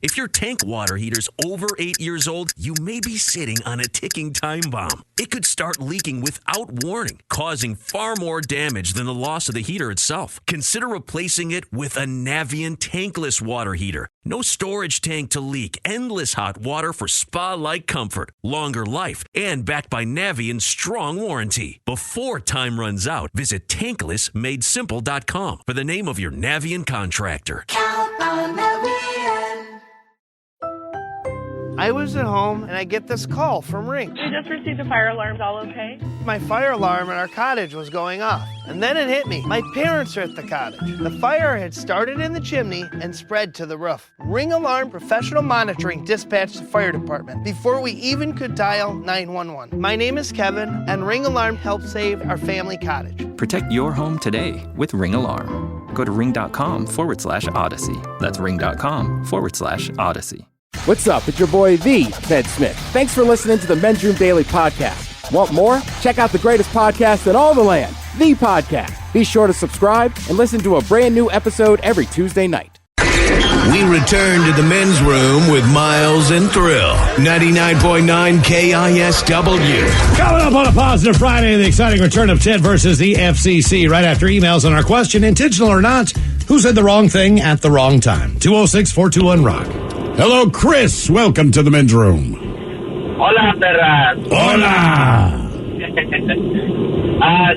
If your tank water heater's over 8 years old, you may be sitting on a ticking time bomb. It could start leaking without warning, causing far more damage than the loss of the heater itself. Consider replacing it with a Navien tankless water heater. No storage tank to leak, endless hot water for spa-like comfort, longer life, and backed by Navien's strong warranty. Before time runs out, visit tanklessmadesimple.com for the name of your Navien contractor. Count on Navien. I was at home and I get this call from Ring. We just received a fire alarm. All okay? My fire alarm in our cottage was going off. And then it hit me. My parents are at the cottage. The fire had started in the chimney and spread to the roof. Ring Alarm Professional Monitoring dispatched the fire department before we even could dial 911. My name is Kevin, and Ring Alarm helped save our family cottage. Protect your home today with Ring Alarm. Go to ring.com/Odyssey. That's ring.com/Odyssey. What's up? It's your boy, The Ted Smith. Thanks for listening to the Men's Room Daily Podcast. Want more? Check out the greatest podcast in all the land, The Podcast. Be sure to subscribe and listen to a brand new episode every Tuesday night. We return to the Men's Room with Miles and Thrill. 99.9 KISW. Coming up on a Positive Friday, the exciting return of Ted versus the FCC. Right after emails on our question, intentional or not, who said the wrong thing at the wrong time? 206-421-ROCK. Hello, Chris. Welcome to the Men's Room. Hola, perras. Hola.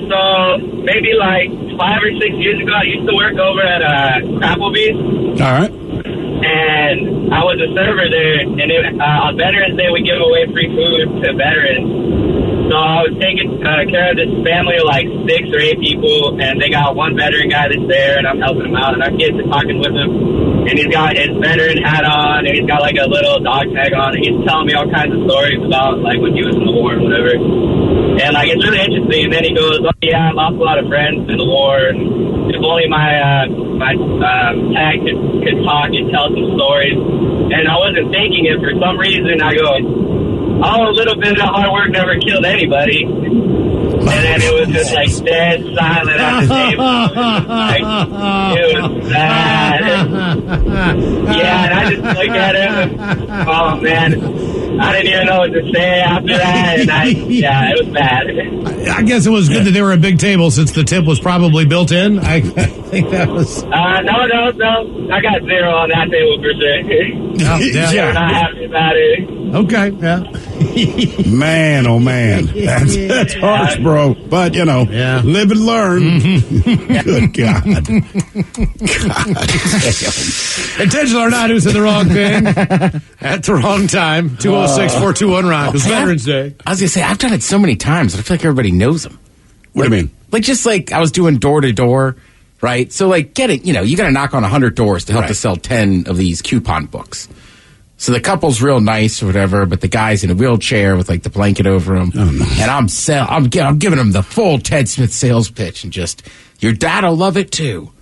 So maybe like 5 or 6 years ago, I used to work over at Applebee's. All right. And I was a server there. And on Veterans Day, we give away free food to veterans. So I was taking care of this family of like 6 or 8 people. And they got one veteran guy that's there, and I'm helping him out. And our kids are talking with him. And he's got his veteran hat on, and he's got like a little dog tag on. And he's telling me all kinds of stories about like when he was in the war and whatever. And like it's really interesting. And then he goes, "Oh yeah, I lost a lot of friends in the war. And if only my tag could talk and tell some stories." And I wasn't thinking it for some reason. I go, "Oh, a little bit of hard work never killed anybody." And then it was just like dead silent at the table. It was bad. Yeah, and I just looked at him. And, oh man, I didn't even know what to say after that. And it was bad. I guess it was good that they were a big table since the tip was probably built in. I think that was. No. I got 0 on that table for sure. Oh, yeah. They were not happy about it. Okay, yeah. Man, oh man. That's harsh, bro. But, live and learn. Good God. God damn. Intentional or not, who said the wrong thing at the wrong time? 206-421-ROCK. It was Veterans Day. I was going to say, I've done it so many times that I feel like everybody knows them. What do you mean? Like I was doing door-to-door, right? So, you got to knock on 100 doors to help to sell 10 of these coupon books. So the couple's real nice or whatever, but the guy's in a wheelchair with the blanket over him. Oh, no. And I'm giving him the full Ted Smith sales pitch and just, your dad'll love it too.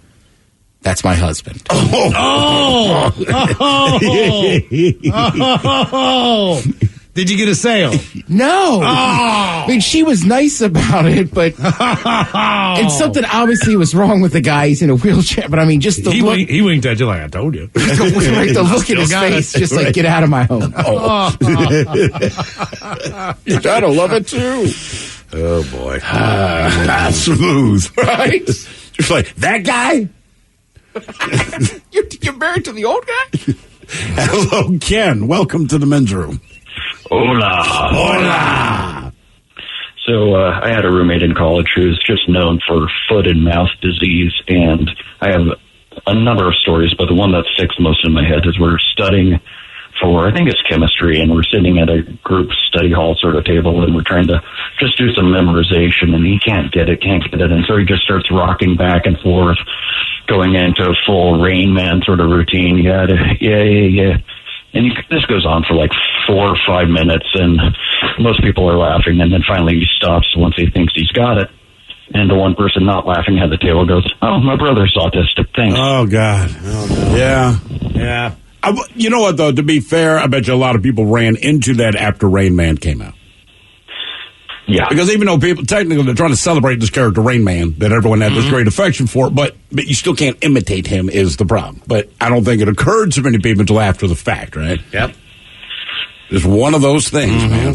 That's my husband. Oh! Did you get a sale? No. Oh. I mean, she was nice about it, but and something obviously was wrong with the guy. He's in a wheelchair, but I mean, just the look. He winked at you like I told you. The look in his face, just like, get out of my home. You gotta love it too. Oh boy. Smooth, right? Just like, that guy? You're married to the old guy? Hello, Ken. Welcome to the Men's Room. Hola. Hola. So I had a roommate in college who's just known for foot and mouth disease, and I have a number of stories, but the one that sticks most in my head is we're studying for, I think it's chemistry, and we're sitting at a group study hall sort of table, and we're trying to just do some memorization, and he can't get it, and so he just starts rocking back and forth, going into a full Rain Man sort of routine. Yeah. And this goes on for like 4 or 5 minutes, and most people are laughing, and then finally he stops once he thinks he's got it. And the one person not laughing at the table goes, "Oh, my brother's autistic. Thanks." Oh, God. Oh, no. Yeah. You know what, though? To be fair, I bet you a lot of people ran into that after Rain Man came out. Yeah. Because even though people, technically, they're trying to celebrate this character, Rain Man, that everyone had this great affection for, but you still can't imitate him is the problem. But I don't think it occurred to many people until after the fact, right? Yep. It's one of those things, man.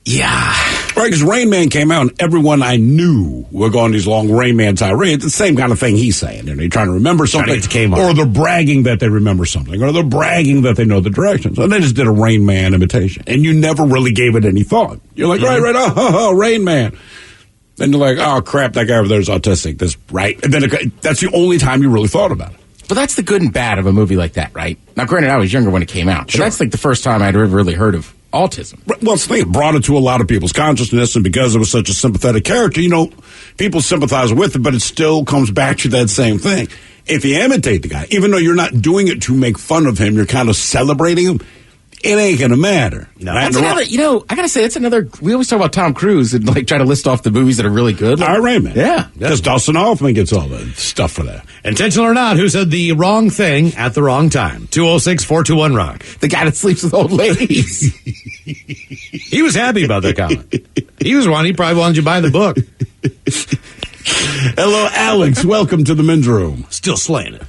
Yeah. Right, because Rain Man came out and everyone I knew were going these long Rain Man tirades. It's the same kind of thing he's saying. They're trying to remember something. Or they're bragging that they remember something. Or they're bragging that they know the directions. And they just did a Rain Man imitation. And you never really gave it any thought. You're like, right, oh, Rain Man. Then you're like, oh, crap, that guy over there is autistic. That's right. And then that's the only time you really thought about it. But that's the good and bad of a movie like that, right? Now, granted, I was younger when it came out. But that's like the first time I'd ever really heard of autism. Well, it's the thing, it brought it to a lot of people's consciousness, and because it was such a sympathetic character, people sympathize with it, but it still comes back to that same thing. If you imitate the guy, even though you're not doing it to make fun of him, you're kind of celebrating him, it ain't gonna matter. No. That's another, I gotta say, that's another, we always talk about Tom Cruise and try to list off the movies that are really good. All right, Rain Man. Yeah. Because Dustin Hoffman gets all the stuff for that. Intentional or not, who said the wrong thing at the wrong time? 206-421-ROCK. The guy that sleeps with old ladies. He was happy about that comment. He was one. He probably wanted you to buy the book. Hello, Alex. Welcome to the men's room. Still slaying it.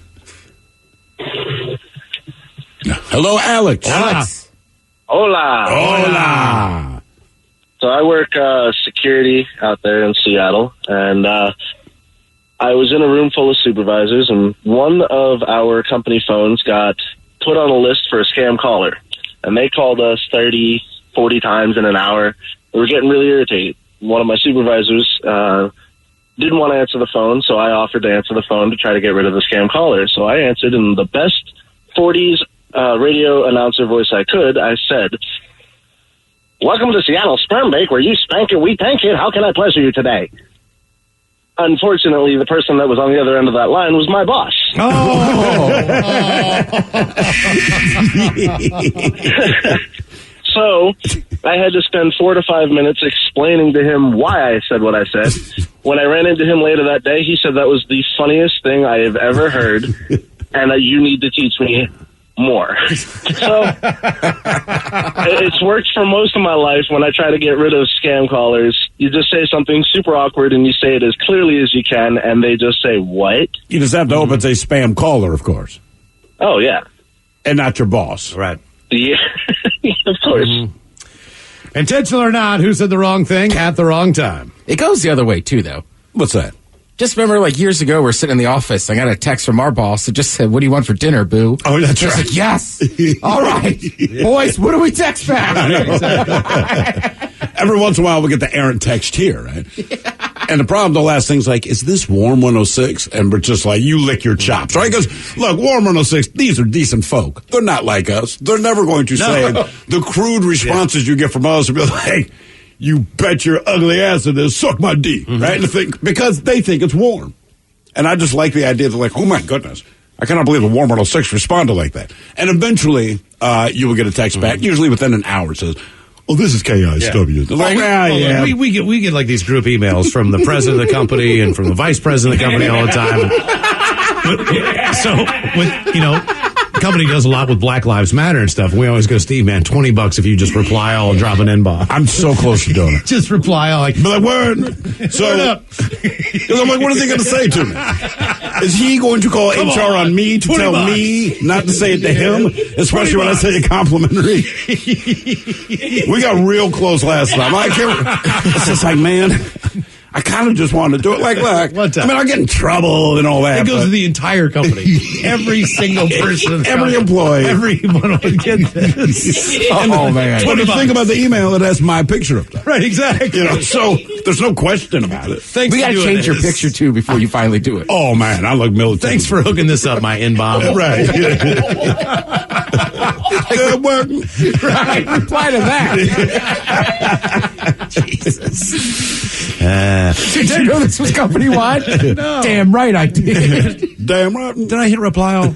Hello, Alex. Hola. So I work security out there in Seattle, and I was in a room full of supervisors, and one of our company phones got put on a list for a scam caller, and they called us 30, 40 times in an hour. We were getting really irritated. One of my supervisors didn't want to answer the phone, so I offered to answer the phone to try to get rid of the scam caller. So I answered in the best 40s radio announcer voice I could. I said, "Welcome to Seattle Sperm Bake, where you spank it, we tank it. How can I pleasure you today?" Unfortunately, the person that was on the other end of that line was my boss. So I had to spend 4 to 5 minutes explaining to him why I said what I said. When I ran into him later that day, he said that was the funniest thing I have ever heard, and that you need to teach me more. So it's worked for most of my life. When I try to get rid of scam callers, you just say something super awkward and you say it as clearly as you can, and they just say, "What?" You just have to hope it's a spam caller, of course. Oh, yeah. And not your boss. Right. Yeah, of course. Intentional or not, who said the wrong thing at the wrong time? It goes the other way, too, though. What's that? Just remember, years ago, we're sitting in the office. I got a text from our boss that just said, "What do you want for dinner, boo?" Oh, that's right. Like, yes. All right. Boys, what do we text back? Every once in a while, we get the errant text here, right? Yeah. And the problem, they'll ask things like, "Is this Warm 106? And we're just like, you lick your chops, right? Because, look, Warm 106, these are decent folk. They're not like us. They're never going to say the crude responses you get from us will be like, "You bet your ugly ass it is, suck my D," right? And because they think it's warm. And I just like the idea that, oh my goodness, I cannot believe the Warm 106 responded like that. And eventually, you will get a text back, usually within an hour, it says, "Oh, this is KISW." Yeah. Yeah. We get like these group emails from the president of the company and from the vice president of the company all the time. The company does a lot with Black Lives Matter and stuff. We always go, "Steve, man, $20 if you just reply all and drop an N-bomb." I'm so close to doing it. Just reply all word. So, word up. Because I'm like, what is he going to say to me? Is he going to call HR on me to tell me not to say it to him? Especially when I say it complimentary. We got real close last time. It's just like, man, I kind of just wanted to do it. Like, look, I mean, I get in trouble and all that. It goes to the entire company. Every single person. Every employee. Everyone would get this. Oh, man. When you think about the email, it has my picture up there. Right, exactly. So there's no question about it. We got to change your picture, too, before you finally do it. Oh, man, I look military. Thanks for hooking this up, my N-bomb. Right. Good work. Right, reply to that. Jesus. Did you know this was company-wide? No. Damn right I did. Damn right. Did I hit reply all?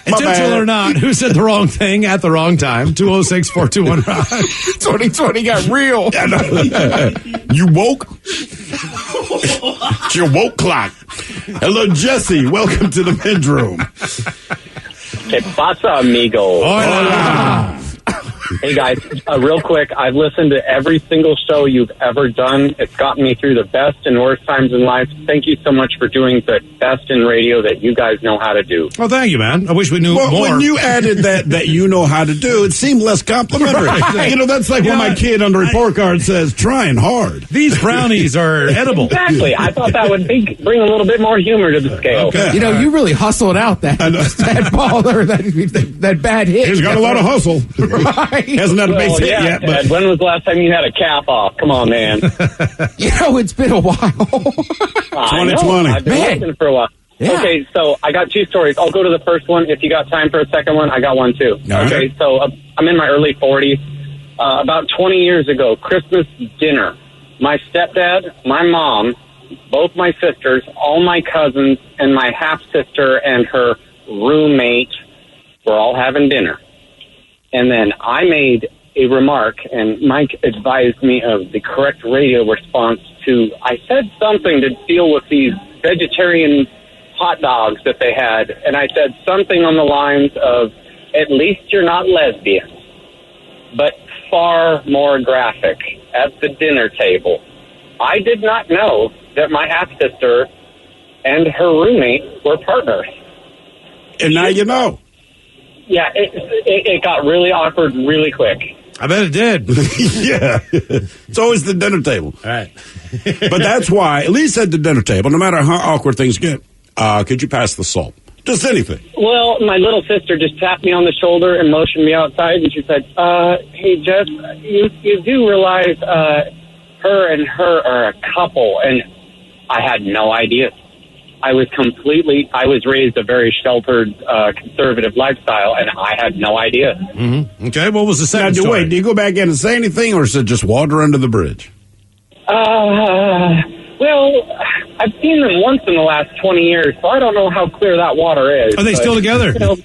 Intentional or not, who said the wrong thing at the wrong time? 206-421-ROCK. 2020 got real. You woke? It's your woke clock. Hello, Jesse. Welcome to the men's room. ¿Qué pasa, amigo? Hola. Hey, guys, real quick, I've listened to every single show you've ever done. It's gotten me through the best and worst times in life. Thank you so much for doing the best in radio that you guys know how to do. Well, thank you, man. I wish we knew more. When you added that you know how to do, it seemed less complimentary. Right. You know, that's like when my kid on the report card says, trying hard. These brownies are edible. Exactly. I thought that would bring a little bit more humor to the scale. Okay. You know, you really hustled out that ball or that bad hit. He's got a lot of hustle. Right. Hasn't had a base hit yet. But Ted, when was the last time you had a cap off? Come on, man. You know, it's been a while. 2020. I've been listening for a while. Yeah. Okay, so I got two stories. I'll go to the first one. If you got time for a second one, I got one too. All okay, right. so I'm in my early 40s. About 20 years ago, Christmas dinner. My stepdad, my mom, both my sisters, all my cousins, and my half-sister and her roommate were all having dinner. And then I made a remark, and Mike advised me of the correct radio response to, I said something to deal with these vegetarian hot dogs that they had, and I said something on the lines of, at least you're not lesbian, but far more graphic at the dinner table. I did not know that my half-sister and her roommate were partners. And now you know. Yeah, it got really awkward really quick. I bet it did. Yeah. It's always the dinner table. All right. But that's why, at least at the dinner table, no matter how awkward things get, could you pass the salt? Just anything. Well, my little sister just tapped me on the shoulder and motioned me outside, and she said, hey, Jeff, you do realize her and her are a couple, and I had no idea. I was raised a very sheltered, conservative lifestyle, and I had no idea. Mm-hmm. Okay, what was the second story? Wait, do you go back in and say anything, or is it just water under the bridge? Well, I've seen them once in the last 20 years, so I don't know how clear that water is. Are they still together? You know,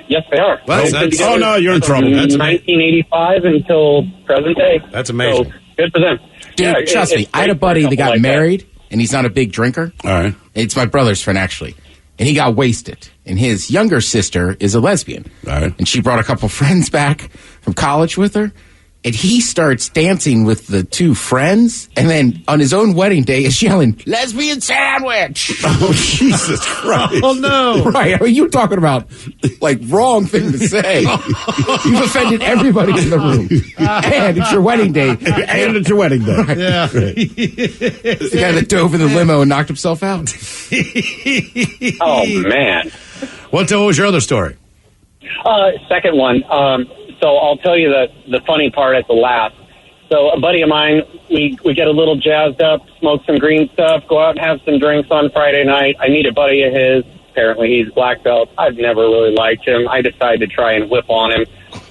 yes, they are. Well, oh, no, you're in trouble. From 1985 until present day. That's amazing. So, good for them. Dude, Yeah, trust me, I had a buddy that got married, and he's not a big drinker. All right. It's my brother's friend, actually. And he got wasted. And his younger sister is a lesbian. All right. And she brought a couple friends back from college with her. And he starts dancing with the two friends. And then on his own wedding day is yelling, lesbian sandwich. Oh, Jesus Christ. Oh, no. Right. I mean, you're talking about, like, wrong thing to say. You've offended everybody in the room. And it's your wedding day. And it's your wedding day. Right. Yeah. The guy that dove in the limo and knocked himself out. Oh, man. What was your other story? Second one. So I'll tell you the funny part at the last. So a buddy of mine, we get a little jazzed up, smoke some green stuff, go out and have some drinks on Friday night. I meet a buddy of his. Apparently he's black belt. I've never really liked him. I decide to try and whip on him.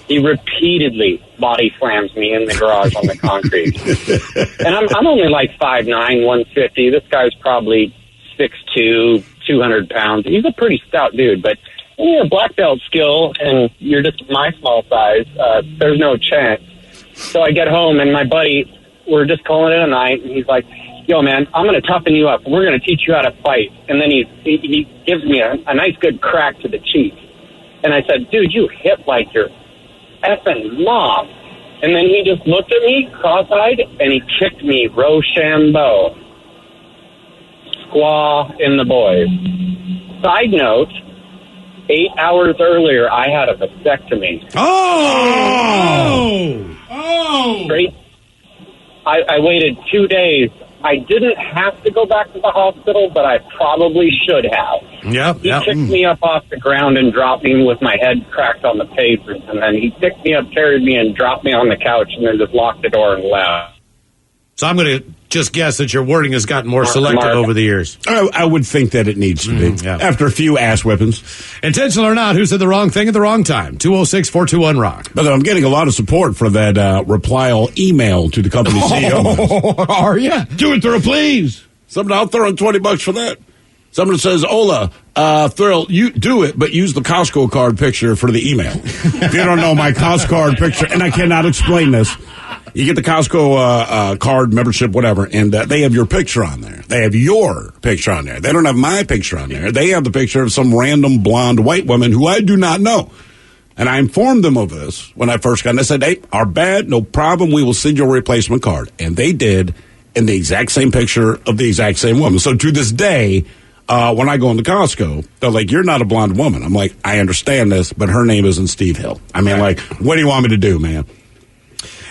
He repeatedly body slams me in the garage on the concrete. And I'm only like 5'9", 150. This guy's probably 6'2", 200 pounds. He's a pretty stout dude, but when you're a black belt skill and you're just my small size, there's no chance. So I get home and my buddy, we're just calling it a night, and he's like, yo, man, I'm going to toughen you up. We're going to teach you how to fight. And then he gives me a nice good crack to the cheek. And I said, dude, you hit like your effing mom. And then he just looked at me cross-eyed and he kicked me Rochambeau. Squaw in the boys. Side note, 8 hours earlier, I had a vasectomy. Oh! Straight. I waited 2 days. I didn't have to go back to the hospital, but I probably should have. He kicked me up off the ground and dropped me with my head cracked on the pavement. And then he picked me up, carried me, and dropped me on the couch, and then just locked the door and left. So I'm going to just guess that your wording has gotten more selective over the years. I would think that it needs to be. After a few ass whippings. Intentional or not, who said the wrong thing at the wrong time? 206-421-ROCK. But I'm getting a lot of support for that reply-all email to the company CEO. Are you? Do it, Thrill, please. Somebody, I'll throw in $20 for that. Someone says, Ola, Thrill, you do it, but use the Costco card picture for the email. If you don't know my Costco card picture, and I cannot explain this, you get the Costco card, membership, whatever, and they have your picture on there. They have your picture on there. They don't have my picture on there. They have the picture of some random blonde white woman who I do not know. And I informed them of this when I first got in. I said, hey, our bad, no problem. We will send you a replacement card. And they did, in the exact same picture of the exact same woman. So to this day, when I go into Costco, they're like, you're not a blonde woman. I'm like, I understand this, but her name isn't Steve Hill. I mean, like, what do you want me to do, man?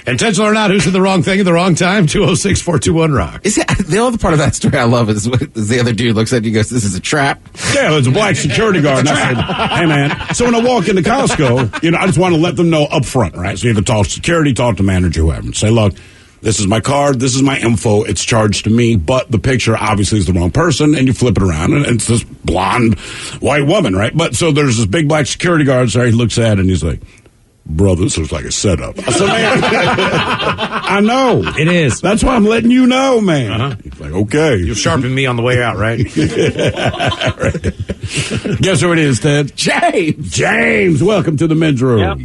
Intentional or not, who said the wrong thing at the wrong time? 206-421-ROCK. The other part of that story I love is the other dude looks at you and goes, this is a trap. Yeah, it was a black security guard. And I said, hey, man. So when I walk into Costco, I just want to let them know up front, right? So you either talk to security, talk to manager, whoever, and say, look, this is my card, this is my info, it's charged to me, but the picture obviously is the wrong person, and you flip it around, and it's this blonde white woman, right? But so there's this big black security guard, so he looks at it, and he's like, bro, this looks like a setup. I said, man, I know. It is. That's why I'm letting you know, man. He's like, okay. You'll sharpen me on the way out, right? Right. Guess who it is, Ted? James. James, welcome to the men's room. Yep.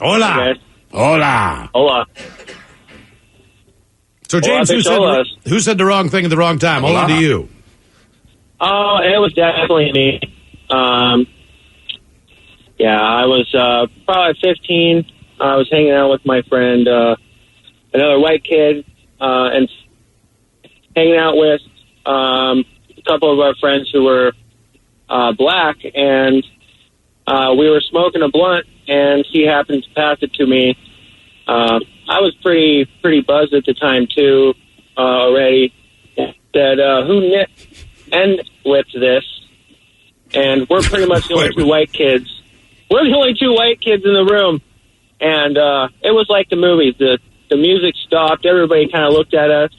Hola. Okay. Hola. Hola. So, James, who said the wrong thing at the wrong time? Hold on to you. Oh, it was definitely me. Yeah, I was probably 15. I was hanging out with my friend, another white kid, and hanging out with a couple of our friends who were black, and we were smoking a blunt, and he happened to pass it to me. I was pretty buzzed at the time, too, already. Said, who whipped this? And we're pretty much the only two white kids. We're the only two white kids in the room. And it was like the movies. The music stopped. Everybody kind of looked at us.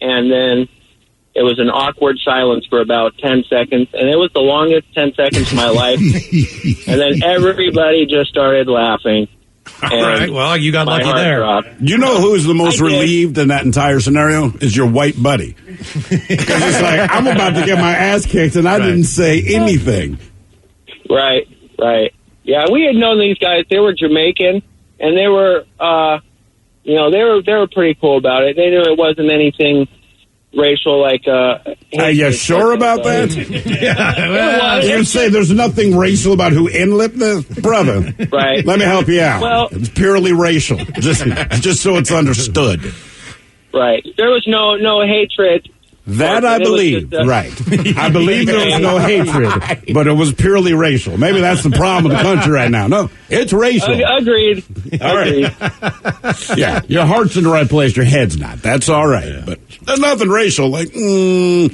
And then it was an awkward silence for about 10 seconds. And it was the longest 10 seconds of my life. And then everybody just started laughing. All right. Well, you got lucky there. Dropped. You know who's the most relieved in that entire scenario? Is your white buddy. Because it's like, I'm about to get my ass kicked, and I didn't say anything. Right. Yeah, we had known these guys. They were Jamaican, and they were, they were pretty cool about it. They knew it wasn't anything racial, like. Are you sure about that? Yeah, well, you say there's nothing racial about who in-lipped this? Brother. Right. Let me help you out. Well, it's purely racial, just so it's understood. Right. There was no hatred. That I believe, right. I believe there was no hatred, but it was purely racial. Maybe that's the problem with the country right now. No, it's racial. Agreed. All right. Yeah, your heart's in the right place, your head's not. That's all right. Yeah. But there's nothing racial. Like, I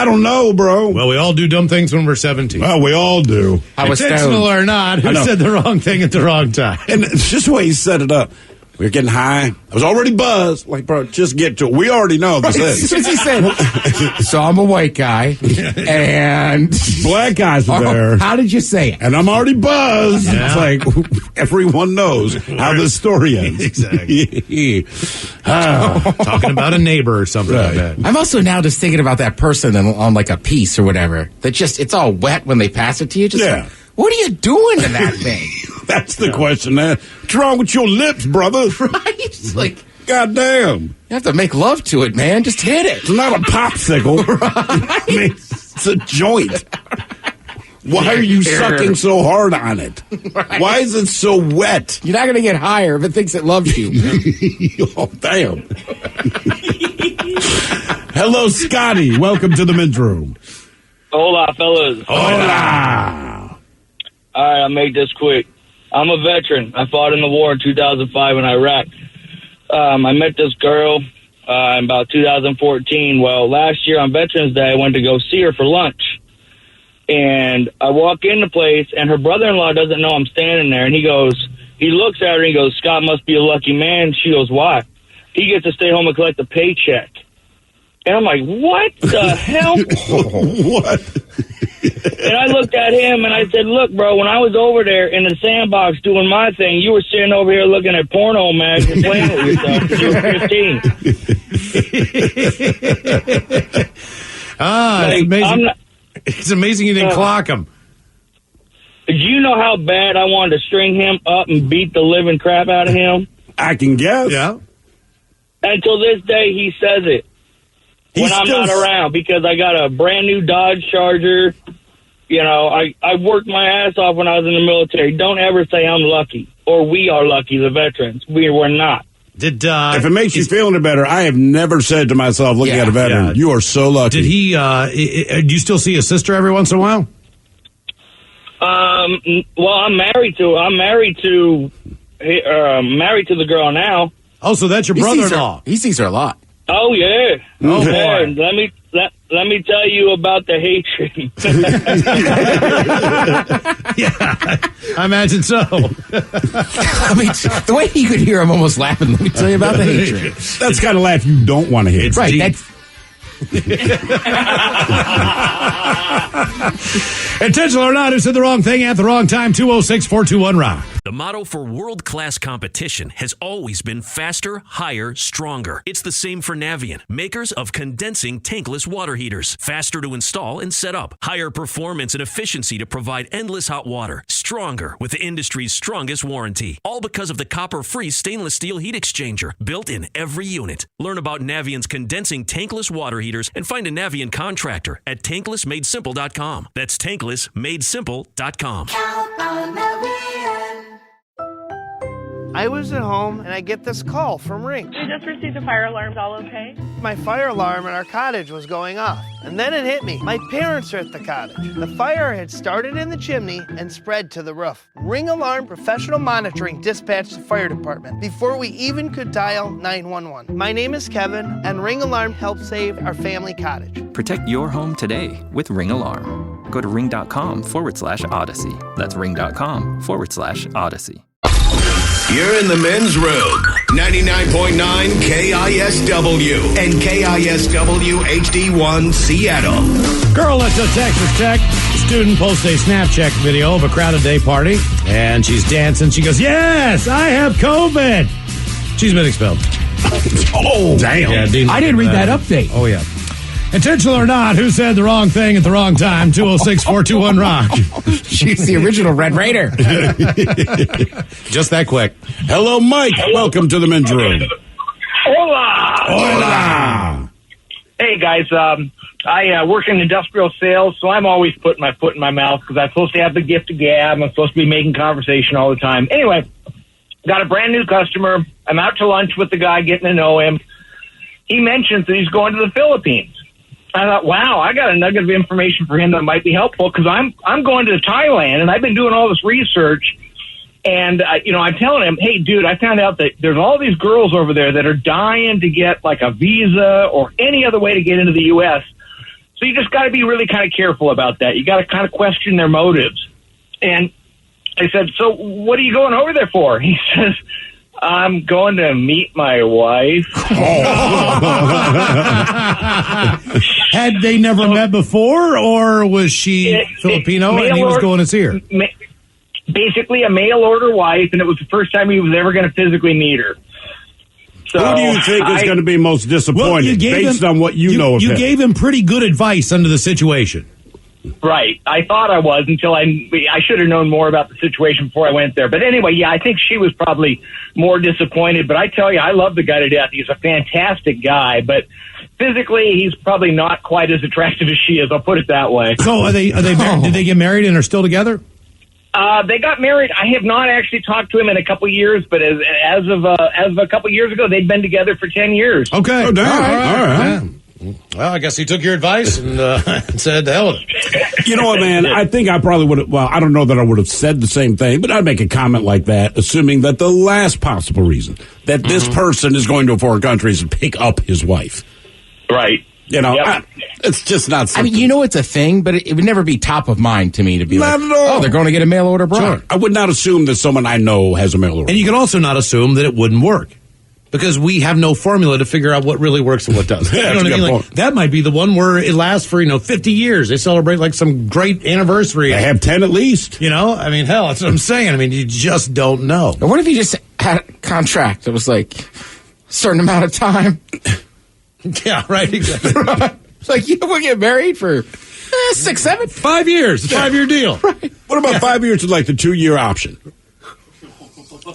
don't know, bro. Well, we all do dumb things when we're 17. Well, we all do. Intentional or not, who said the wrong thing at the wrong time? And it's just the way he set it up. We were getting high. I was already buzzed. Like, bro, just get to it. We already know this is. He said, so I'm a white guy, and black guys are there. How did you say it? And I'm already buzzed. Yeah. It's like, everyone knows how this story ends. Exactly. Talking about a neighbor or something like that. I'm also now just thinking about that person on like a piece or whatever. That just, it's all wet when they pass it to you. Just like, what are you doing to that thing? That's the question, man. What's wrong with your lips, brother? Right? It's like, goddamn. You have to make love to it, man. Just hit it. It's not a popsicle. Right? I mean, it's a joint. Why are you sucking so hard on it? Right. Why is it so wet? You're not going to get higher if it thinks it loves you. Oh, damn. Hello, Scotty. Welcome to the men's room. Hola, fellas. Hola. All right, I'll make this quick. I'm a veteran. I fought in the war in 2005 in Iraq. I met this girl in about 2014. Well, last year on Veterans Day, I went to go see her for lunch. And I walk in the place, and her brother-in-law doesn't know I'm standing there. And he looks at her and he goes, Scott must be a lucky man. She goes, why? He gets to stay home and collect a paycheck. And I'm like, what the hell? What? And I looked at him and I said, look, bro, when I was over there in the sandbox doing my thing, you were sitting over here looking at porno mags and playing with yourself because you were 15. It's amazing. It's amazing you didn't clock him. Do you know how bad I wanted to string him up and beat the living crap out of him? I can guess. Yeah. Until this day, he says it. When I'm not around, because I got a brand new Dodge Charger, You know, I worked my ass off when I was in the military. Don't ever say I'm lucky or we are lucky, the veterans. We were not. Did if it makes you feel any better, I have never said to myself, looking at a veteran, you are so lucky. Did he? Do you still see his sister every once in a while? Well, I'm married to the girl now. Oh, so that's your brother-in-law. He sees her a lot. Oh yeah. Oh, man. boy. Let me tell you about the hatred. Yeah, I imagine so. I mean, the way you could hear him almost laughing. Let me tell you about the hatred. That's the kind of laugh you don't want to hear. It's right. deep. That's intentional or not, who said the wrong thing at the wrong time? 206-421-ROCK. The motto for world-class competition has always been faster, higher, stronger. It's the same for Navien, makers of condensing tankless water heaters. Faster to install and set up. Higher performance and efficiency to provide endless hot water. Stronger with the industry's strongest warranty. All because of the copper-free stainless steel heat exchanger built in every unit. Learn about Navien's condensing tankless water heaters and find a Navien contractor at tanklessmadesimple.com. That's tanklessmadesimple.com. I was at home and I get this call from Ring. We just received the fire alarms, all okay? My fire alarm in our cottage was going off, and then it hit me. My parents are at the cottage. The fire had started in the chimney and spread to the roof. Ring Alarm Professional Monitoring dispatched the fire department before we even could dial 911. My name is Kevin, and Ring Alarm helped save our family cottage. Protect your home today with Ring Alarm. Go to ring.com/Odyssey. That's ring.com/Odyssey. You're in the men's room. 99.9 KISW and KISW HD1 Seattle. Girl at the Texas Tech student posts a Snapchat video of a crowded day party, and she's dancing. She goes, "Yes, I have COVID." She's been expelled. Oh, damn. Yeah, Dean, I didn't read that update. Oh, yeah. Intentional or not, who said the wrong thing at the wrong time? 206-421-ROCK. She's the original Red Raider. Just that quick. Hello, Mike. Welcome to the men's room. Hola. Hola. Hey, guys. I work in industrial sales, so I'm always putting my foot in my mouth because I'm supposed to have the gift of gab. I'm supposed to be making conversation all the time. Anyway, got a brand new customer. I'm out to lunch with the guy, getting to know him. He mentions that he's going to the Philippines. I thought, wow, I got a nugget of information for him that might be helpful because I'm going to Thailand and I've been doing all this research. And, I'm telling him, hey, dude, I found out that there's all these girls over there that are dying to get like a visa or any other way to get into the U.S. So you just got to be really kind of careful about that. You got to kind of question their motives. And I said, so what are you going over there for? He says, I'm going to meet my wife. Had they never met before, or was she Filipino and he was going to see her? Basically a mail-order wife, and it was the first time he was ever going to physically meet her. So who do you think is going to be most disappointed based on what you know of him? You gave him pretty good advice under the situation. Right. I thought I was until I should have known more about the situation before I went there. But anyway, yeah, I think she was probably more disappointed. But I tell you, I love the guy to death. He's a fantastic guy. But physically, he's probably not quite as attractive as she is. I'll put it that way. So are they married? Did they get married and are still together? They got married. I have not actually talked to him in a couple of years, but as of a couple of years ago, they'd been together for 10 years. Okay. Oh, damn. All right. Yeah. Well, I guess he took your advice and said, hell with it. You know what, man? I think I probably would have, well, I don't know that I would have said the same thing, but I'd make a comment like that, assuming that the last possible reason that this person is going to a foreign country is to pick up his wife. Right. You know, Yep. it's just not something. I mean, you know it's a thing, but it would never be top of mind to me to be Not like, at all. oh, they're going to get a mail order bride. Sure. I would not assume that someone I know has a mail order. And you can also not assume that it wouldn't work. Because we have no formula to figure out what really works and what doesn't. Yeah, You know what I mean? point. Like, that might be the one where it lasts for 50 years. They celebrate like some great anniversary. I have 10 at least. You know, I mean, hell, that's what I'm saying. I mean, you just don't know. Or what if you just had a contract that was like a certain amount of time? Yeah, right. Exactly. It's like, we'll get married for 6, 7, 5 years. 5-year deal. Right. What about 5 years with like the 2-year option?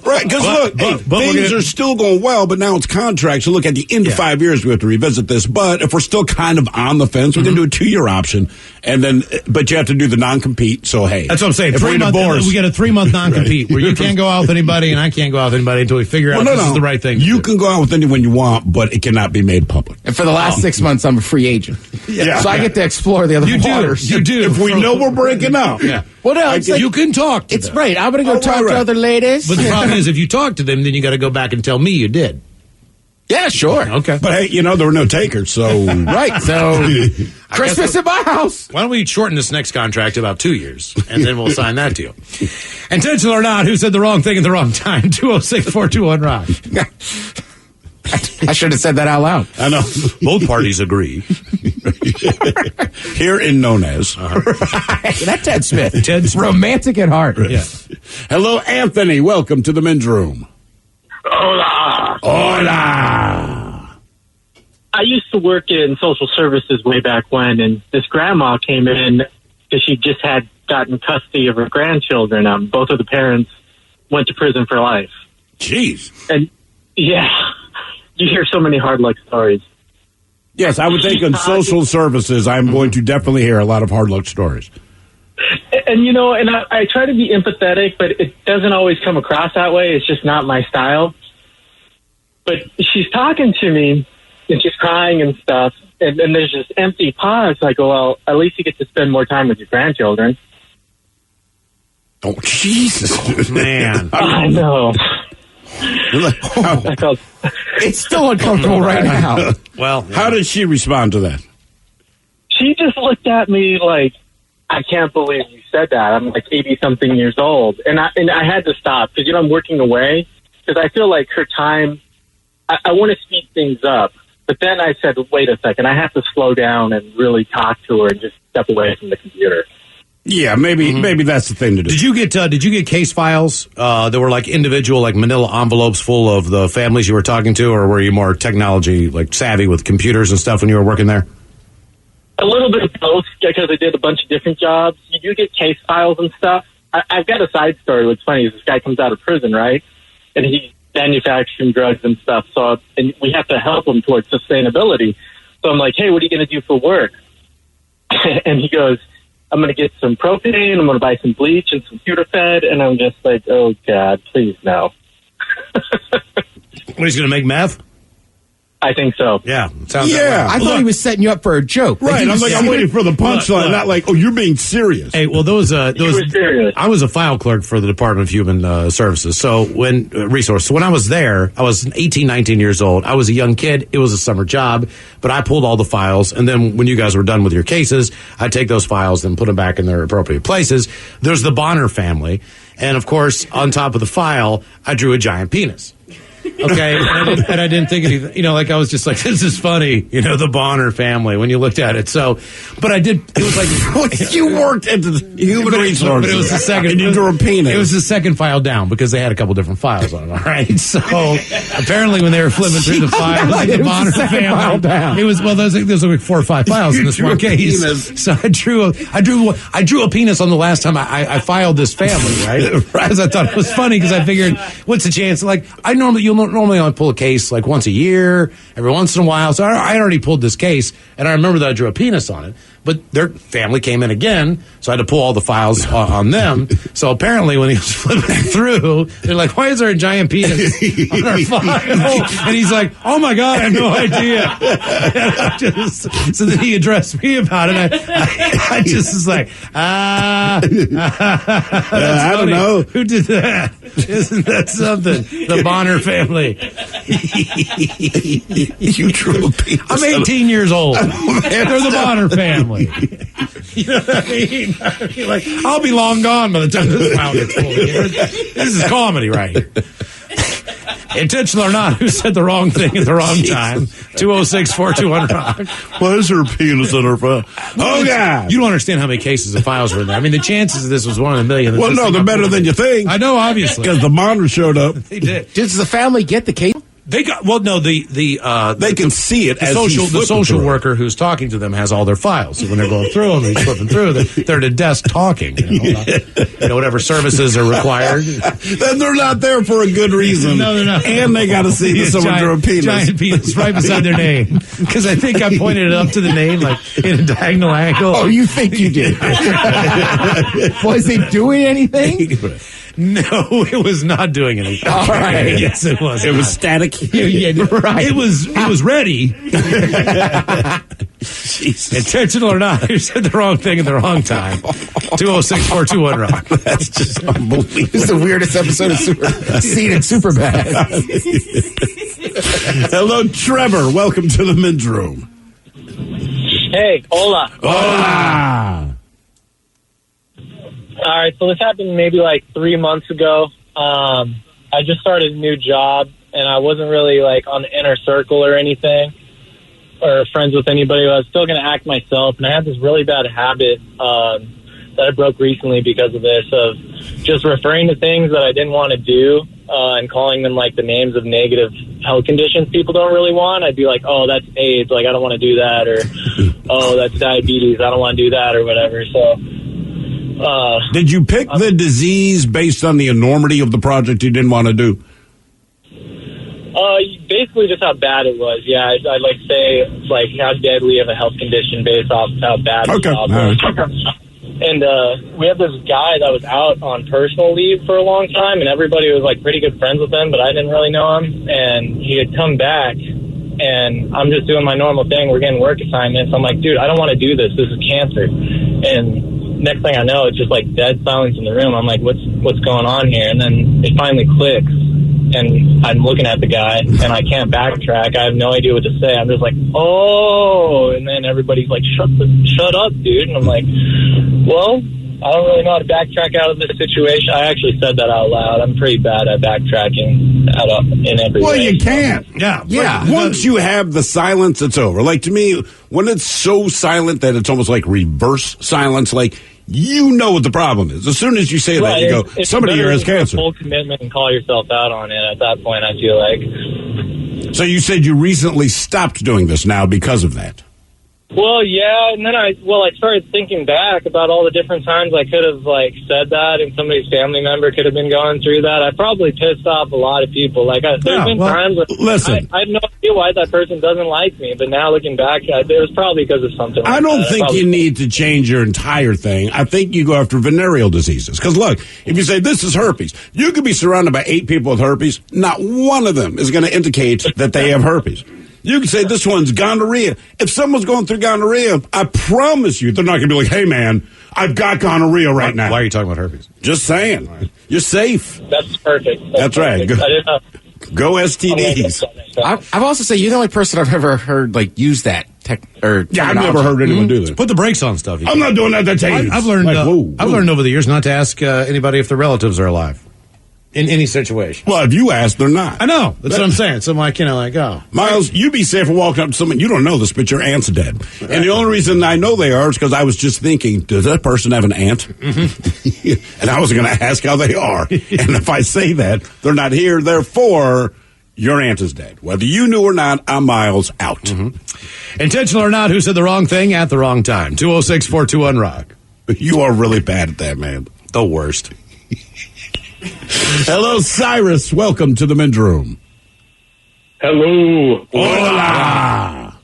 Right, because look, things are still going well, but now it's contracts. So look, at the end of 5 years, we have to revisit this. But if we're still kind of on the fence, we can do a 2-year option, and then, but you have to do the non-compete. So hey, that's what I'm saying. If we're divorced, we get a 3-month non-compete where you can't go out with anybody and I can't go out with anybody until we figure out this is the right thing. You can go out with anyone you want, but it cannot be made public. And for the last 6 months, I'm a free agent. So I get to explore the other waters. You do. If we know we're breaking up. Yeah. Well, no, it's like, you can talk to It's them. right. I'm going to go talk to other ladies. But the problem is, if you talk to them, then you got to go back and tell me you did. Yeah, sure. Okay. But hey, there were no takers, so. Right, so Christmas at my house. Why don't we shorten this next contract to about 2 years, and then we'll sign that deal. Intentional or not, who said the wrong thing at the wrong time? 206-421-ROCK. I should have said that out loud. I know. Both parties agree. Here in known as. That's Ted Smith. Ted's romantic at heart. Yeah. Hello, Anthony. Welcome to the men's room. Hola. Hola. I used to work in social services way back when, and this grandma came in because she just had gotten custody of her grandchildren. Both of the parents went to prison for life. Jeez. And, yeah, you hear so many hard luck stories. Yes, I would think in social services, I'm going to definitely hear a lot of hard luck stories. And, and I try to be empathetic, but it doesn't always come across that way. It's just not my style. But she's talking to me, and she's crying and stuff, and there's this empty pause. I go, well, at least you get to spend more time with your grandchildren. Oh, Jesus. Man. I know. It's still uncomfortable right now. Well, how did she respond to that? She just looked at me like, I can't believe you said that. I'm like 80-something years old. And I had to stop because, I'm working away because I feel like her time, I want to speed things up. But then I said, wait a second, I have to slow down and really talk to her and just step away from the computer. Yeah, maybe that's the thing to do. Did you get case files that were like individual, like manila envelopes full of the families you were talking to, or were you more technology, like savvy with computers and stuff when you were working there? A little bit of both because I did a bunch of different jobs. You do get case files and stuff. I've got a side story. What's funny is this guy comes out of prison, right? And he's manufacturing drugs and stuff. And we have to help him towards sustainability. So I'm like, hey, what are you going to do for work? And he goes, I'm going to get some propane. I'm going to buy some bleach and some Sudafed. And I'm just like, oh, God, please no. What, he's going to make meth? I think so. Yeah. Sounds I thought he was setting you up for a joke. Right. I'm waiting for the punchline, not like, oh, you're being serious. Hey, well, those I was a file clerk for the Department of Human Services. So when I was there, I was 18, 19 years old. I was a young kid. It was a summer job, but I pulled all the files. And then when you guys were done with your cases, I take those files and put them back in their appropriate places. There's the Bonner family. And of course, on top of the file, I drew a giant penis. Okay, and I didn't think anything, I was just like, this is funny, the Bonner family when you looked at it. So, but I did, it was like, you worked at the human resources. But it was the second, and you drew a penis. It was the second file down because they had a couple different files on it, all right? So, apparently when they were flipping through the files of the Bonner family, it was, there's like 4 or 5 files in this one case. So I drew a penis on the last time I filed this family, right? Because I thought it was funny because I figured, what's the chance? Like, you'll normally only pull a case like once a year, every once in a while. So I already pulled this case, and I remember that I drew a penis on it. But their family came in again, so I had to pull all the files on them. So apparently when he was flipping through, they're like, why is there a giant penis on our file? And he's like, oh, my God, I have no idea. So then he addressed me about it. I just was like, I don't know. Who did that? Isn't that something? The Bonner family. You drew a penis. I'm 18 years old. They're the Bonner family. You know what I mean? Like, I'll be long gone by the time this file gets pulled. This is comedy right here. Intentional or not, who said the wrong thing at the wrong time? 206-421-ROCK. Why is there a penis on her file? Oh, God. You don't understand how many cases of files were in there. I mean, the chances of this was 1 in a million. Well, no, they're better than you think. I know, obviously. Because the monitor showed up. They did. Does the family get the case? They got they can see it. The social worker who's talking to them has all their files. So when they're going through them, they're flipping through. They're at a desk talking. Whatever services are required. Then they're not there for a good reason. No, they're not. And they got to see that someone drew a penis. Giant penis right beside their name. Because I think I pointed it up to the name like in a diagonal angle. Oh, you think you did? Was it doing anything? No, it was not doing anything. All right. Yes, it was. It was static. Right. It was ready. Intentional or not, you said the wrong thing at the wrong time. 206-421-ROCK. That's just unbelievable. This is the weirdest episode of Seen in Superbad. Hello, Trevor. Welcome to the men's room. Hey, hola. Hola. All right, so this happened maybe like 3 months ago. I just started a new job, and I wasn't really like on the inner circle or anything, or friends with anybody. I was still going to act myself, and I had this really bad habit that I broke recently because of this, of just referring to things that I didn't want to do and calling them like the names of negative health conditions people don't really want. I'd be like, oh, that's AIDS, like I don't want to do that, or oh, that's diabetes, I don't want to do that, or whatever. So. Did you pick the disease based on the enormity of the project you didn't want to do? Basically just how bad it was. Yeah, I'd like say like how deadly of a health condition based off how bad the job was. And we had this guy that was out on personal leave for a long time, and everybody was like pretty good friends with him, but I didn't really know him. And he had come back, and I'm just doing my normal thing. We're getting work assignments. I'm like, dude, I don't want to do this. This is cancer. And next thing I know, it's just like dead silence in the room. I'm like, what's going on here? And then it finally clicks, and I'm looking at the guy, and I can't backtrack. I have no idea what to say. I'm just like, oh, and then everybody's like, shut up, dude. And I'm like, well, I don't really know how to backtrack out of this situation. I actually said that out loud. I'm pretty bad at backtracking in every way. Well, you can't. Yeah. Like, once you have the silence, it's over. Like, to me, when it's so silent that it's almost like reverse silence, like, you know what the problem is. As soon as you say that, you go, somebody here has cancer. Full commitment and call yourself out on it at that point, I feel like. So you said you recently stopped doing this now because of that. Well, yeah, and then I started thinking back about all the different times I could have, like, said that, and somebody's family member could have been going through that. I probably pissed off a lot of people. Like, there's been times where I have no idea why that person doesn't like me, but now looking back, it was probably because of something like I don't that. think you need to change your entire thing. I think you go after venereal diseases. Because, look, if you say this is herpes, you could be surrounded by 8 people with herpes. Not one of them is going to indicate that they have herpes. You can say this one's gonorrhea. If someone's going through gonorrhea, I promise you, they're not going to be like, hey, man, I've got gonorrhea right now. Why are you talking about herpes? Just saying. You're safe. That's perfect. That's right. Go STDs. I've also said you're the only person I've ever heard like use that I've never heard anyone do that. Put the brakes on stuff. I'm not doing that. That's AIDS. I've learned. I've learned over the years not to ask anybody if their relatives are alive in any situation. Well, if you ask, they're not. I know. That's what I'm saying. So I'm like, Miles, you'd be safer walking up to someone. You don't know this, but your aunt's dead. Right. And the only reason I know they are is because I was just thinking, does that person have an aunt? Mm-hmm. And I was going to ask how they are. And if I say that, they're not here. Therefore, your aunt is dead. Whether you knew or not, I'm Miles out. Mm-hmm. Intentional or not, who said the wrong thing at the wrong time? 206-421-ROCK. You are really bad at that, man. The worst. Hello, Cyrus. Welcome to the men's room. Hello. Hola.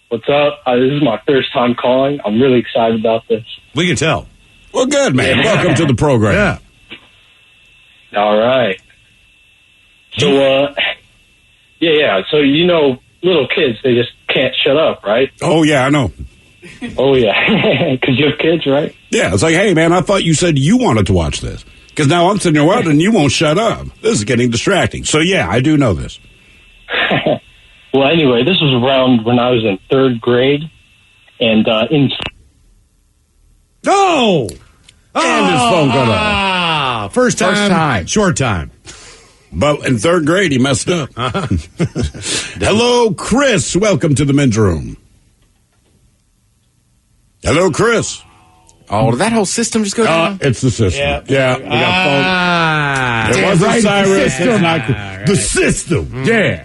What's up? This is my first time calling. I'm really excited about this. We can tell. Well, good, man. Yeah. Welcome to the program. Yeah. All right. So, yeah. So, little kids, they just can't shut up, right? Oh, yeah, I know. Oh, yeah. Because you have kids, right? Yeah, it's like, hey, man, I thought you said you wanted to watch this. Because now I'm sitting here watching and you won't shut up. This is getting distracting. So, yeah, I do know this. Well, anyway, this was around when I was in 3rd grade. And Oh! And his phone got off. First time. Short time. But in 3rd grade, he messed up. Hello, Chris. Welcome to the men's room. Hello, Chris. Oh, did that whole system just go down? It's the system. Yeah. We got phone. It wasn't Cyrus. It's not the system. Yeah.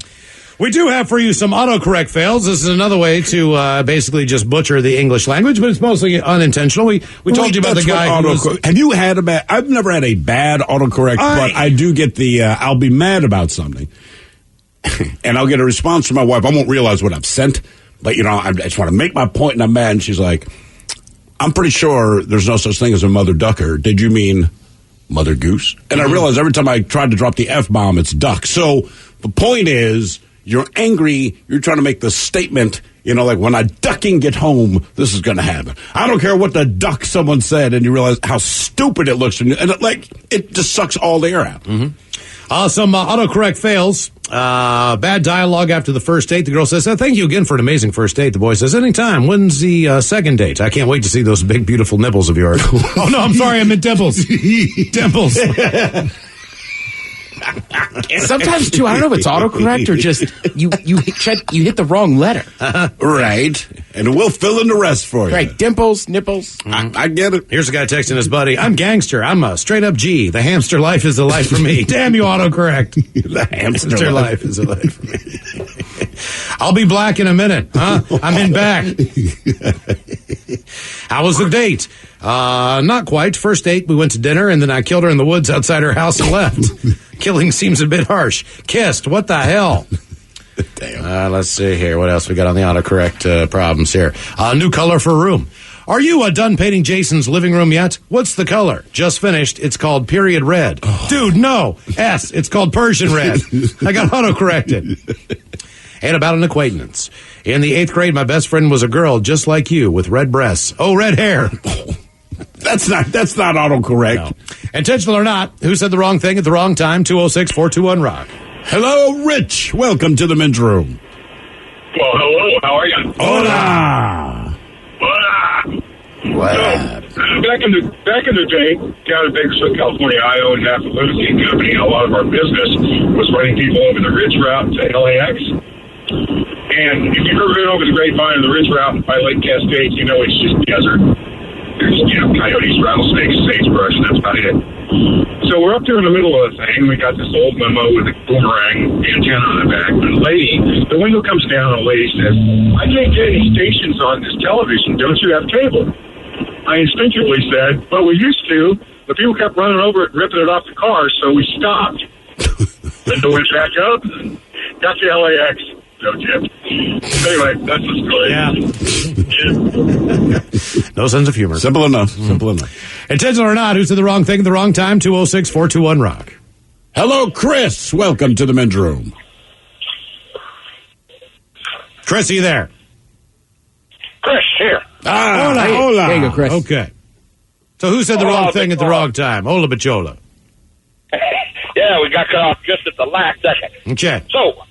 We do have for you some autocorrect fails. This is another way to basically just butcher the English language, but it's mostly unintentional. We told you about the guy who was... Have you had a bad... I've never had a bad autocorrect, but I do get the... I'll be mad about something, and I'll get a response from my wife. I won't realize what I've sent, but, I just want to make my point, and I'm mad, and she's like, I'm pretty sure there's no such thing as a mother ducker. Did you mean mother goose? And I realize every time I tried to drop the F-bomb, it's duck. So the point is... You're angry. You're trying to make the statement, like when I ducking get home, this is going to happen. I don't care what the duck someone said, and you realize how stupid it looks. And it just sucks all the air out. Some autocorrect fails. Bad dialogue after the first date. The girl says, thank you again for an amazing first date. The boy says, anytime. When's the second date? I can't wait to see those big, beautiful nipples of yours. Oh, no, I'm sorry. I meant dimples. Dimples. Sometimes too, I don't know if it's autocorrect or just you hit the wrong letter. Right, and we'll fill in the rest for you. Right, dimples, nipples. I get it. Here's a guy texting his buddy. I'm gangster. I'm a straight up G. The hamster life is the life for me. Damn you, autocorrect. The hamster life is the life for me. I'll be black in a minute. Huh? I'm in back. How was the date? Not quite. First date, we went to dinner, and then I killed her in the woods outside her house and left. Killing seems a bit harsh. Kissed. What the hell? Damn. Let's see here. What else we got on the autocorrect problems here? New color for room. Are you done painting Jason's living room yet? What's the color? Just finished. It's called period red. Oh. Dude, no. S. It's called Persian red. I got autocorrected. And about an acquaintance. In the 8th grade, my best friend was a girl just like you with red breasts. Oh, red hair. That's not autocorrect. No. Intentional or not, who said the wrong thing at the wrong time? 206-421-ROCK. Hello, Rich. Welcome to the men's room. Well, hello. How are you? Hola. Hola. What? So, back in the day, down in Bakersfield, California, I owned half a limousine company. A lot of our business was running people over the Ridge Route to LAX. And if you've ever been over the Grapevine or the Ridge Route by Lake Cascade, it's just desert. There's, coyotes, rattlesnakes, sagebrush, and that's about it. So we're up there in the middle of the thing. We got this old limo with a boomerang antenna on the back. And the window comes down, and a lady says, I can't get any stations on this television. Don't you have cable? I instinctively said, but we used to. The people kept running over it and ripping it off the car, so we stopped. Window went back up, and got to LAX. No tip. Anyway, that's the story. No sense of humor. Simple enough. Simple enough. Intentional or not, who said the wrong thing at the wrong time? 206-421-ROCK. Hello, Chris. Welcome to the men's room. Chris, are you there? Chris, here. Hola. There you go, Chris. Okay. So who said the wrong thing at the wrong time? Hola, Bachola. Yeah, we got cut off just at the last second. Okay. So,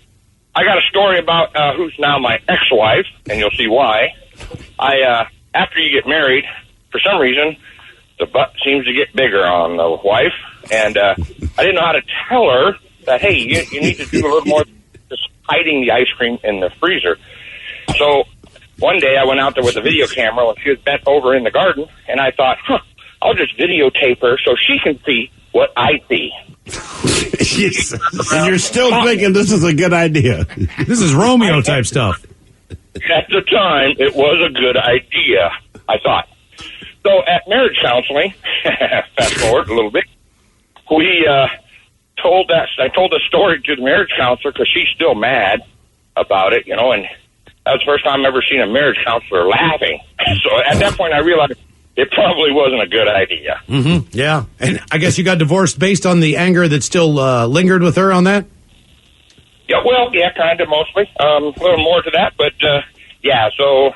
I got a story about who's now my ex-wife, and you'll see why. After you get married, for some reason, the butt seems to get bigger on the wife, and I didn't know how to tell her that, hey, you need to do a little more just hiding the ice cream in the freezer. So one day I went out there with a video camera when she was bent over in the garden, and I thought, I'll just videotape her so she can see what I see. Yes. And you're still thinking this is a good idea. This is Romeo type stuff. At the time, it was a good idea, I thought. So at marriage counseling, fast forward a little bit, I told the story to the marriage counselor because she's still mad about it, and that was the first time I've ever seen a marriage counselor laughing. So at that point, I realized it probably wasn't a good idea. Mm-hmm. Yeah. And I guess you got divorced based on the anger that still lingered with her on that? Yeah, kind of, mostly. A little more to that, but, yeah, so...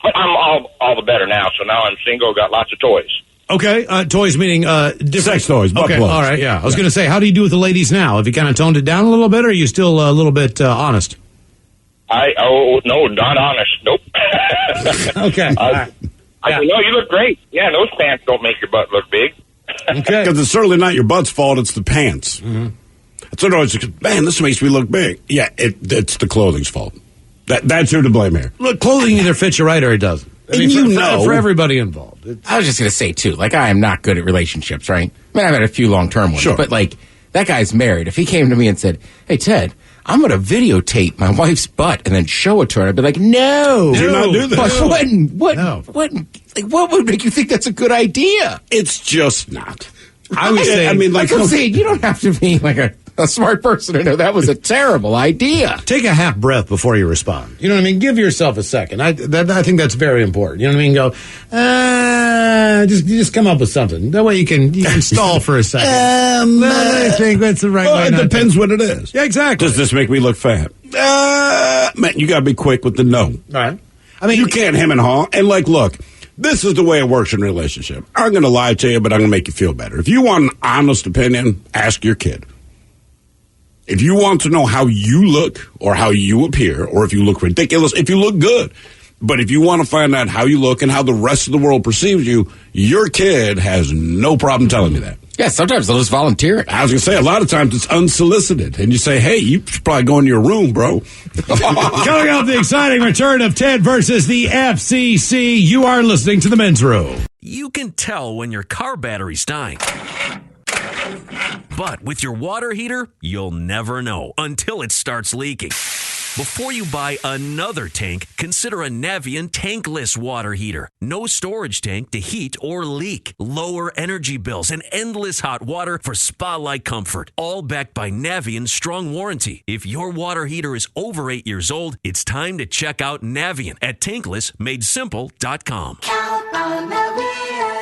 But I'm all the better now, so now I'm single, got lots of toys. Okay, toys meaning different... Sex toys, butt okay, plugs. All right, yeah. I was going to say, how do you do with the ladies now? Have you kind of toned it down a little bit, or are you still a little bit honest? No, not honest. Nope. Okay. I know you look great. Yeah, those pants don't make your butt look big. Okay. Because it's certainly not your butt's fault, it's the pants. Mm-hmm. So no, man, this makes me look big. Yeah, it's the clothing's fault. That's who to blame here. Look, clothing either fits you right or it doesn't. I mean, for everybody involved. I was just going to say, too, like, I am not good at relationships, right? I mean, I've had a few long-term ones, but, like, that guy's married. If he came to me and said, hey, Ted, I'm going to videotape my wife's butt and then show it to her, I'd be like, no. Do not do that. What would make you think that's a good idea? It's just not. I was saying, I mean, like, I'm saying, you don't have to be like a smart person to know that was a terrible idea. Take a half breath before you respond. You know what I mean? Give yourself a second. I think that's very important. You know what I mean? Go, just come up with something. That way you can stall for a second. I think that's the right way. It depends what it is. Yeah, exactly. Does this make me look fat? Man, you got to be quick with the no. All right. I mean, you can't hem and haw. And like, look, this is the way it works in a relationship. I'm going to lie to you, but I'm going to make you feel better. If you want an honest opinion, ask your kid. If you want to know how you look or how you appear, or if you look ridiculous, if you look good, but if you want to find out how you look and how the rest of the world perceives you, your kid has no problem telling you that. Yeah, sometimes they'll just volunteer it. I was going to say, a lot of times it's unsolicited. And you say, hey, you should probably go into your room, bro. Coming up, the exciting return of Ted versus the FCC. You are listening to The Men's Room. You can tell when your car battery's dying. But with your water heater, you'll never know until it starts leaking. Before you buy another tank, consider a Navien tankless water heater. No storage tank to heat or leak. Lower energy bills and endless hot water for spa-like comfort. All backed by Navien's strong warranty. If your water heater is over 8 years old, it's time to check out Navien at tanklessmadesimple.com. Count on Navien.